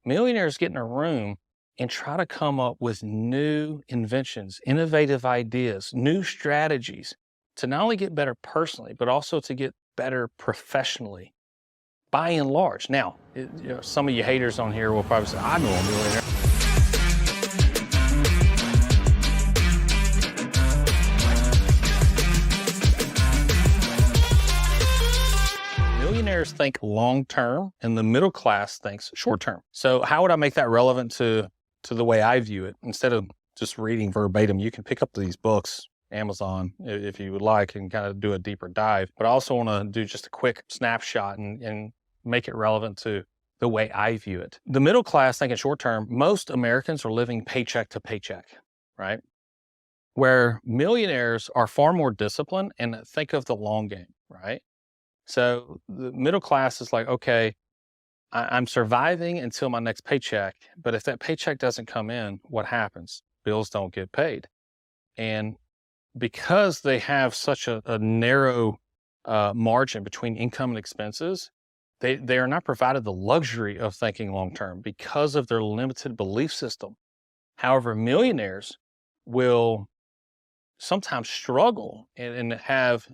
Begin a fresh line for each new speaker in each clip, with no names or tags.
Millionaires get in a room and try to come up with new inventions, innovative ideas, new strategies to not only get better personally, but also to get better professionally, by and large. Now, some of you haters on here will probably say, I know a millionaire. Millionaires think long term and the middle class thinks short term. So how would I make that relevant to the way I view it? Instead of just reading verbatim, you can pick up these books, Amazon, if you would like, and kind of do a deeper dive. But I also want to do just a quick snapshot and make it relevant to the way I view it. The middle class thinking short term, most Americans are living paycheck to paycheck, right? Where millionaires are far more disciplined and think of the long game, right? So the middle class is like, okay, I'm surviving until my next paycheck, but if that paycheck doesn't come in, what happens? Bills don't get paid. And because they have such a narrow margin between income and expenses, they are not provided the luxury of thinking long term because of their limited belief system. However, millionaires will sometimes struggle and have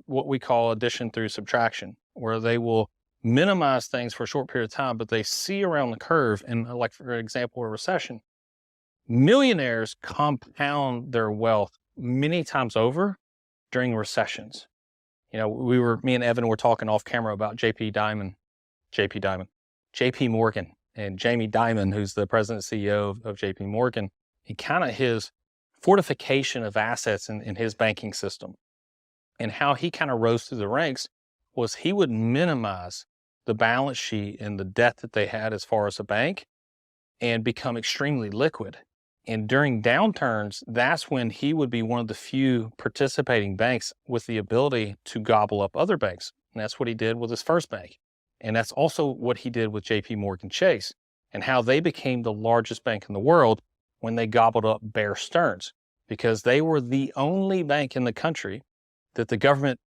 what we call addition through subtraction, where they will minimize things for a short period of time, but they see around the curve. And like, for example, a recession, millionaires compound their wealth many times over during recessions. Me and Evan were talking off camera about JP Morgan, and Jamie Dimon, who's the president and CEO of JP Morgan, and kind of his fortification of assets in his banking system, and how he kind of rose through the ranks was he would minimize the balance sheet and the debt that they had as far as a bank and become extremely liquid. And during downturns, that's when he would be one of the few participating banks with the ability to gobble up other banks. And that's what he did with his first bank. And that's also what he did with JP Morgan Chase, and how they became the largest bank in the world when they gobbled up Bear Stearns, because they were the only bank in the country that the government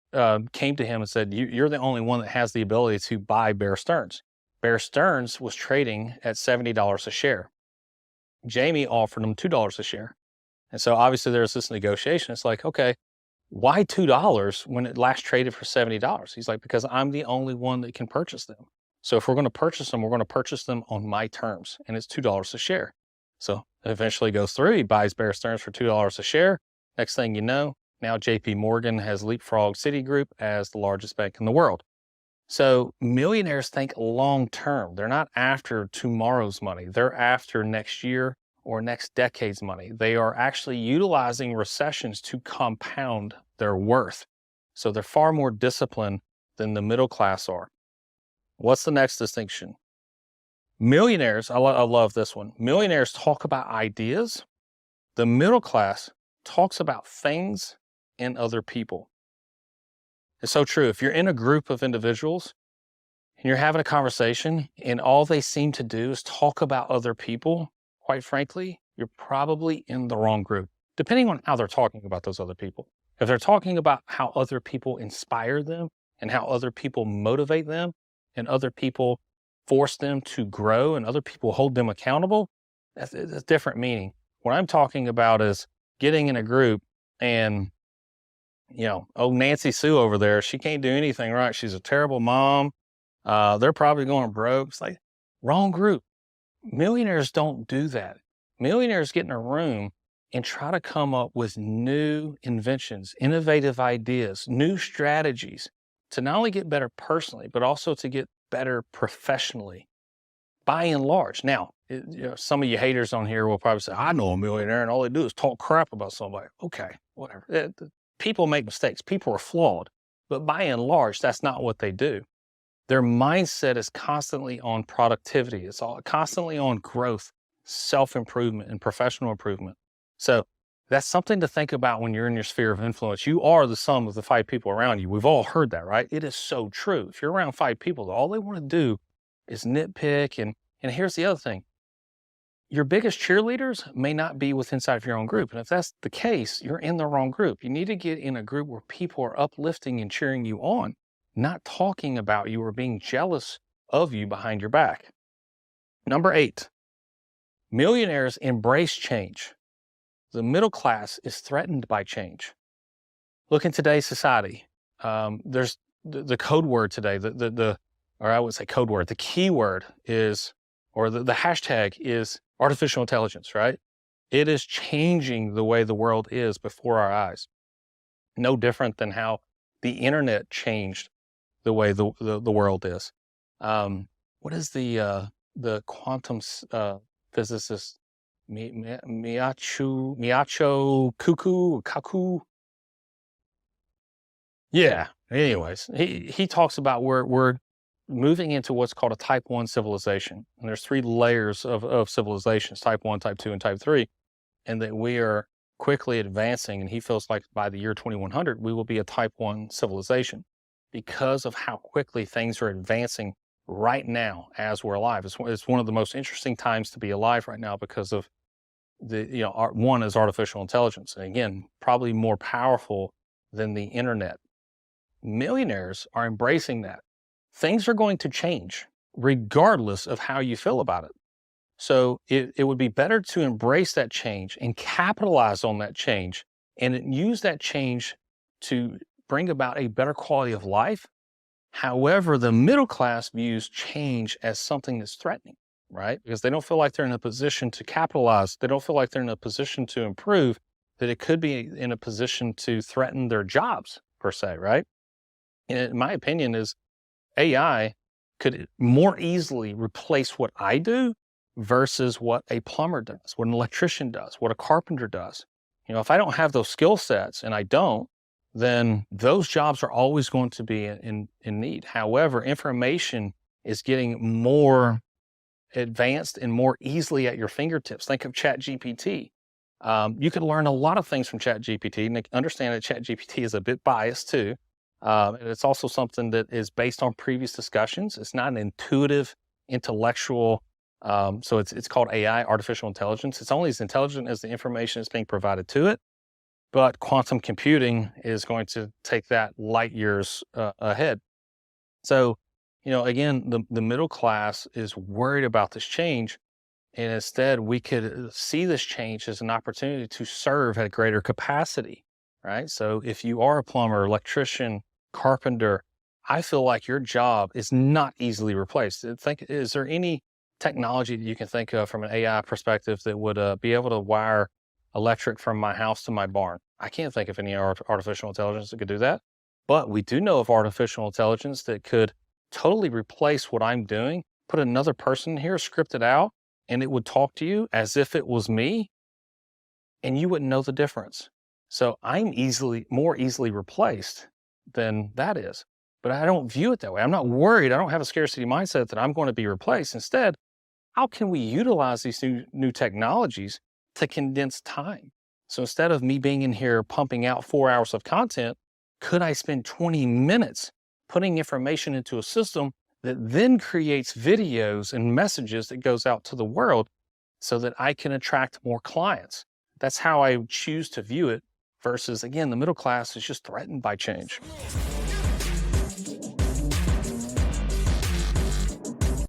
came to him and said, you're the only one that has the ability to buy Bear Stearns. Bear Stearns was trading at $70 a share. Jamie offered him $2 a share. And so obviously there's this negotiation. It's like, okay, why $2 when it last traded for $70? He's like, because I'm the only one that can purchase them. So if we're going to purchase them, we're going to purchase them on my terms, and it's $2 a share. So it eventually goes through. He buys Bear Stearns for $2 a share. Next thing you know, now JP Morgan has leapfrogged Citigroup as the largest bank in the world. So millionaires think long term. They're not after tomorrow's money. They're after next year or next decade's money. They are actually utilizing recessions to compound their worth. So they're far more disciplined than the middle class are. What's the next distinction? Millionaires, I love this one. Millionaires talk about ideas. The middle class talks about things and other people. It's so true. If you're in a group of individuals and you're having a conversation and all they seem to do is talk about other people, quite frankly, you're probably in the wrong group, depending on how they're talking about those other people. If they're talking about how other people inspire them and how other people motivate them and other people force them to grow and other people hold them accountable, that's a different meaning. What I'm talking about is getting in a group and, Nancy Sue over there, she can't do anything right. She's a terrible mom. They're probably going broke. It's like, wrong group. Millionaires don't do that. Millionaires get in a room and try to come up with new inventions, innovative ideas, new strategies to not only get better personally, but also to get better professionally, by and large. Now, some of you haters on here will probably say, I know a millionaire and all they do is talk crap about somebody. Okay, whatever. People make mistakes. People are flawed. But by and large, that's not what they do. Their mindset is constantly on productivity. It's all constantly on growth, self-improvement, and professional improvement. So that's something to think about when you're in your sphere of influence. You are the sum of the 5 people around you. We've all heard that, right? It is so true. If you're around 5 people, all they want to do is nitpick. And here's the other thing. Your biggest cheerleaders may not be within inside of your own group. And if that's the case, you're in the wrong group. You need to get in a group where people are uplifting and cheering you on, not talking about you or being jealous of you behind your back. Number 8, millionaires embrace change. The middle class is threatened by change. Look in today's society. There's the code word today, or I would say code word, the keyword is, or the hashtag is artificial intelligence, right? It is changing the way the world is before our eyes. No different than how the internet changed the way the world is. What is the quantum physicist Miyacho Kaku? Yeah. Anyways, he talks about we're moving into what's called a type 1 civilization. And there's 3 layers of civilizations, type 1, type 2, and type 3. And that we are quickly advancing. And he feels like by the year 2100, we will be a type 1 civilization because of how quickly things are advancing right now as we're alive. It's one of the most interesting times to be alive right now because of one is artificial intelligence. And again, probably more powerful than the internet. Millionaires are embracing that. Things are going to change regardless of how you feel about it. So it would be better to embrace that change and capitalize on that change and use that change to bring about a better quality of life. However, the middle class views change as something that's threatening, right? Because they don't feel like they're in a position to capitalize. They don't feel like they're in a position to improve, that it could be in a position to threaten their jobs per se, right? And in my opinion is AI could more easily replace what I do versus what a plumber does, what an electrician does, what a carpenter does. If I don't have those skill sets, and I don't, then those jobs are always going to be in need. However, information is getting more advanced and more easily at your fingertips. Think of ChatGPT. You can learn a lot of things from ChatGPT, and understand that ChatGPT is a bit biased too. And it's also something that is based on previous discussions. It's not an intuitive, intellectual. So it's called AI, artificial intelligence. It's only as intelligent as the information that's being provided to it. But quantum computing is going to take that light years ahead. So, again, the middle class is worried about this change. And instead, we could see this change as an opportunity to serve at a greater capacity, right? So if you are a plumber, electrician, carpenter, I feel like your job is not easily replaced. Is there any technology that you can think of from an AI perspective that would be able to wire electric from my house to my barn? I can't think of any artificial intelligence that could do that. But we do know of artificial intelligence that could totally replace what I'm doing, put another person here, script it out, and it would talk to you as if it was me, and you wouldn't know the difference. So I'm more easily replaced than that is. But I don't view it that way. I'm not worried. I don't have a scarcity mindset that I'm going to be replaced. Instead, how can we utilize these new technologies to condense time? So instead of me being in here pumping out 4 hours of content, could I spend 20 minutes putting information into a system that then creates videos and messages that goes out to the world so that I can attract more clients? That's how I choose to view it versus, again, the middle class is just threatened by change.